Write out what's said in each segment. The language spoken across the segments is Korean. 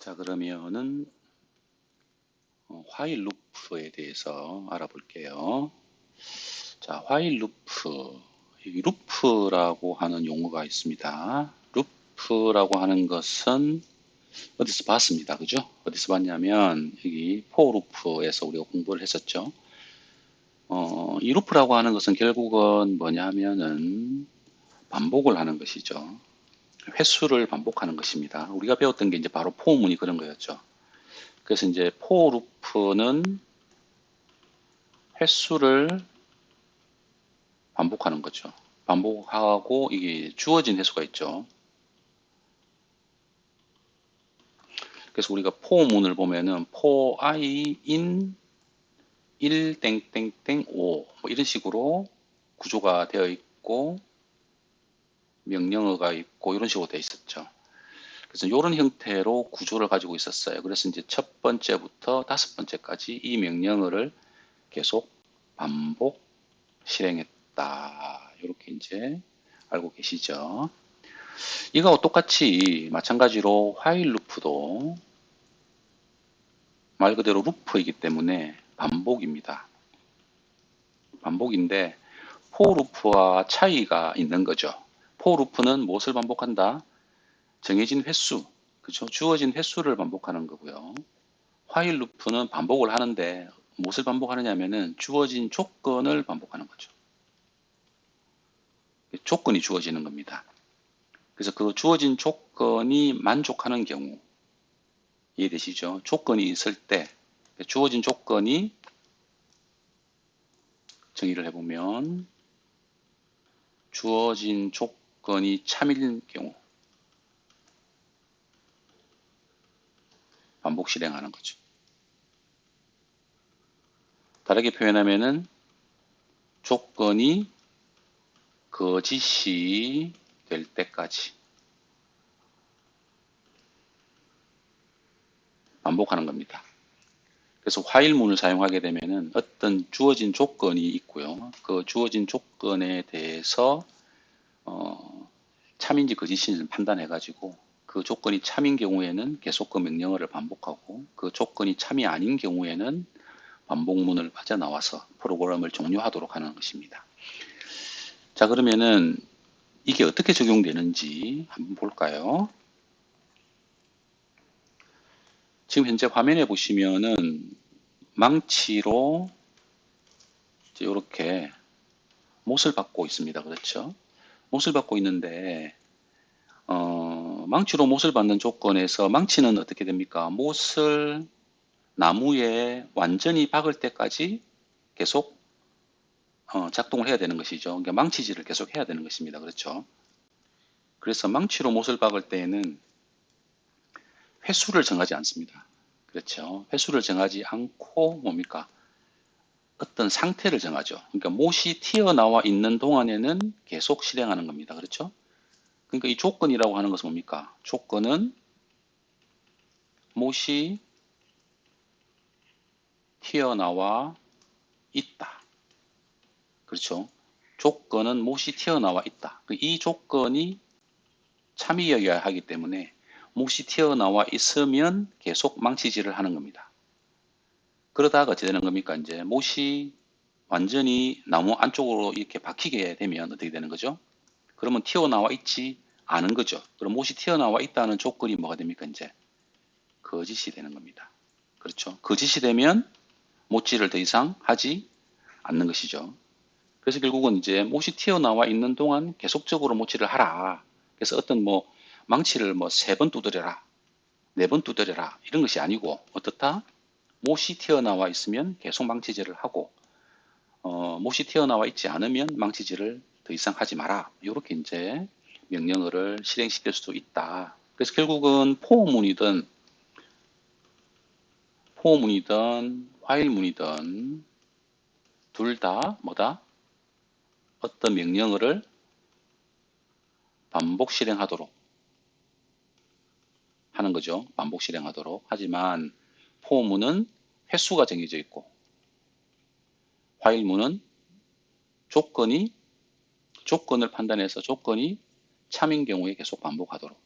자, 그러면은 화일 루프에 대해서 알아볼게요. 자, 화일 루프. 여기 루프라고 하는 용어가 있습니다. 루프라고 하는 것은 어디서 봤습니다. 그죠? 어디서 봤냐면 여기 포 루프에서 우리가 공부를 했었죠. 이 루프라고 하는 것은 결국은 뭐냐면은 반복을 하는 것이죠. 횟수를 반복하는 것입니다. 우리가 배웠던 게 이제 바로 포문이 그런 거였죠. 그래서 이제 포 루프는 횟수를 반복하는 거죠. 반복하고 이게 주어진 횟수가 있죠. 그래서 우리가 포문을 보면은 for i in 1 땡땡땡 5 뭐 이런 식으로 구조가 되어 있고 명령어가 있고 이런 식으로 되어 있었죠. 그래서 이런 형태로 구조를 가지고 있었어요. 그래서 이제 첫 번째부터 다섯 번째까지 이 명령어를 계속 반복 실행했다. 이렇게 이제 알고 계시죠. 이거와 똑같이 마찬가지로 화일 루프도 말 그대로 루프이기 때문에 반복입니다. 반복인데 포 루프와 차이가 있는 거죠. 포 루프는 무엇을 반복한다? 정해진 횟수, 그죠? 주어진 횟수를 반복하는 거고요. 화일 루프는 반복을 하는데 무엇을 반복하느냐면은 주어진 조건을 반복하는 거죠. 조건이 주어지는 겁니다. 그래서 그 주어진 조건이 만족하는 경우 이해되시죠? 조건이 있을 때 주어진 조건이 정의를 해보면 주어진 조건이 참일 경우 반복 실행하는 거죠. 다르게 표현하면은 조건이 거짓이 될 때까지 반복하는 겁니다. 그래서 while문을 사용하게 되면은 어떤 주어진 조건이 있고요. 그 주어진 조건에 대해서 참인지 거짓인지를 판단해 가지고 그 조건이 참인 경우에는 계속 그 명령어를 반복하고 그 조건이 참이 아닌 경우에는 반복문을 빠져나와서 프로그램을 종료하도록 하는 것입니다. 자, 그러면은 이게 어떻게 적용되는지 한번 볼까요? 지금 현재 화면에 보시면은 망치로 이렇게 못을 받고 있습니다. 그렇죠? 못을 받고 있는데 망치로 못을 받는 조건에서 망치는 어떻게 됩니까? 못을 나무에 완전히 박을 때까지 계속 작동을 해야 되는 것이죠. 그러니까 망치질을 계속 해야 되는 것입니다. 그렇죠? 그래서 망치로 못을 박을 때에는 횟수를 정하지 않습니다. 그렇죠? 횟수를 정하지 않고 뭡니까? 어떤 상태를 정하죠. 그러니까 못이 튀어나와 있는 동안에는 계속 실행하는 겁니다. 그렇죠? 그러니까 이 조건이라고 하는 것은 뭡니까? 조건은 못이 튀어나와 있다. 그렇죠? 조건은 못이 튀어나와 있다. 이 조건이 참이어야 하기 때문에 못이 튀어나와 있으면 계속 망치질을 하는 겁니다. 그러다가 어떻게 되는 겁니까? 이제 못이 완전히 나무 안쪽으로 이렇게 박히게 되면 어떻게 되는 거죠? 그러면 튀어나와 있지 않은 거죠. 그럼 못이 튀어나와 있다는 조건이 뭐가 됩니까? 이제 거짓이 되는 겁니다. 그렇죠? 거짓이 되면 못질을 더 이상 하지 않는 것이죠. 그래서 결국은 이제 못이 튀어나와 있는 동안 계속적으로 못질을 하라. 그래서 어떤 뭐 망치를 뭐 3번 두드려라, 4번 두드려라 이런 것이 아니고 어떻다? 못이 튀어나와 있으면 계속 망치질을 하고 못이 튀어나와 있지 않으면 망치질을 더 이상 하지 마라. 이렇게 이제 명령어를 실행시킬 수도 있다. 그래서 결국은 포문이든 화일문이든 둘 다 뭐다? 어떤 명령어를 반복 실행하도록 하는 거죠. 반복 실행하도록. 하지만 포문은 횟수가 정해져 있고 화일문은 조건을 판단해서 조건이 참인 경우에 계속 반복하도록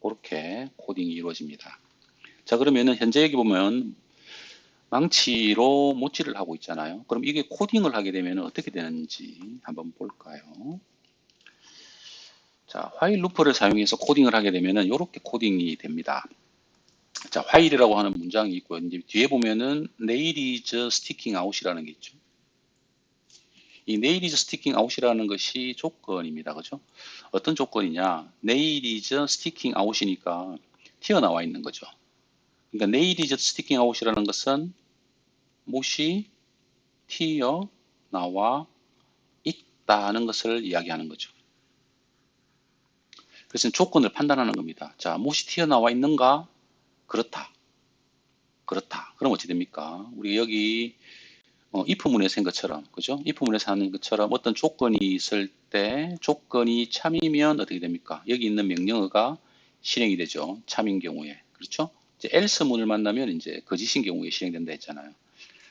그렇게 코딩이 이루어집니다. 자, 그러면은 현재 여기 보면 망치로 못질을 하고 있잖아요. 그럼 이게 코딩을 하게 되면 어떻게 되는지 한번 볼까요? 자, 화일 루프를 사용해서 코딩을 하게 되면은 이렇게 코딩이 됩니다. 자, 화일이라고 하는 문장이 있고요. 이제 뒤에 보면은 nail is sticking out이라는 게 있죠. 이 nail is sticking out이라는 것이 조건입니다. 그죠? 어떤 조건이냐? nail is sticking out이니까 튀어나와 있는 거죠. 그러니까 nail is sticking out이라는 것은 못이 튀어나와 있다는 것을 이야기하는 거죠. 그래서 조건을 판단하는 겁니다. 자, 못이 튀어나와 있는가? 그렇다. 그렇다. 그럼 어찌 됩니까? 우리 여기 if문에서 한 것처럼, 그죠? if문에서 하는 것처럼 어떤 조건이 있을 때 조건이 참이면 어떻게 됩니까? 여기 있는 명령어가 실행이 되죠. 참인 경우에. 그렇죠? 이제 else문을 만나면 이제 거짓인 경우에 실행된다 했잖아요.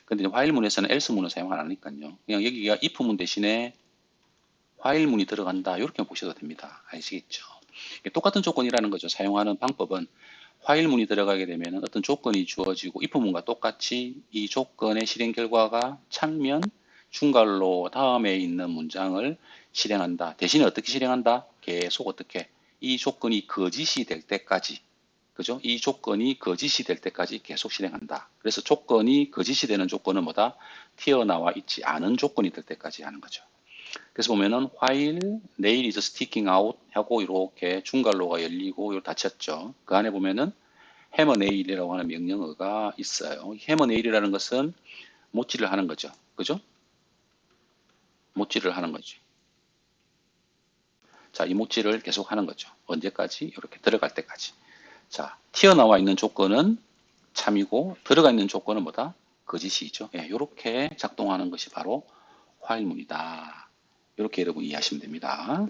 근데 while문에서는 else문을 사용 안 하니까요. 그냥 여기가 if문 대신에 while문이 들어간다. 이렇게 보셔도 됩니다. 아시겠죠? 똑같은 조건이라는 거죠. 사용하는 방법은 while문이 들어가게 되면 어떤 조건이 주어지고 if문과 똑같이 이 조건의 실행 결과가 참면 중괄호 다음에 있는 문장을 실행한다. 대신에 어떻게 실행한다? 계속 어떻게? 이 조건이 거짓이 될 때까지, 그죠? 이 조건이 거짓이 될 때까지 계속 실행한다. 그래서 조건이 거짓이 되는 조건은 뭐다? 튀어나와 있지 않은 조건이 될 때까지 하는 거죠. 그래서 보면은 while nail is sticking out 하고 이렇게 중괄호가 열리고 이렇게 닫혔죠. 그 안에 보면은 hammer nail이라고 하는 명령어가 있어요. hammer nail이라는 것은 못질을 하는 거죠. 그죠? 못질을 하는 거죠. 자, 이 못질을 계속 하는 거죠. 언제까지? 이렇게 들어갈 때까지. 자, 튀어나와 있는 조건은 참이고 들어가 있는 조건은 뭐다? 거짓이죠. 예, 이렇게 작동하는 것이 바로 while문이다. 이렇게 여러분 이해하시면 됩니다.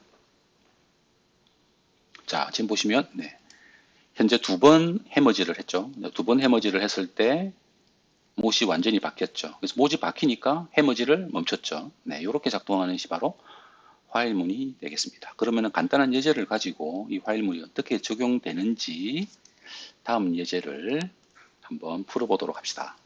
자, 지금 보시면 네, 현재 두 번 해머지를 했죠. 두 번 해머지를 했을 때 못이 완전히 바뀌었죠. 그래서 못이 바뀌니까 해머지를 멈췄죠. 네, 이렇게 작동하는 것이 바로 화일문이 되겠습니다. 그러면 간단한 예제를 가지고 이 화일문이 어떻게 적용되는지 다음 예제를 한번 풀어보도록 합시다.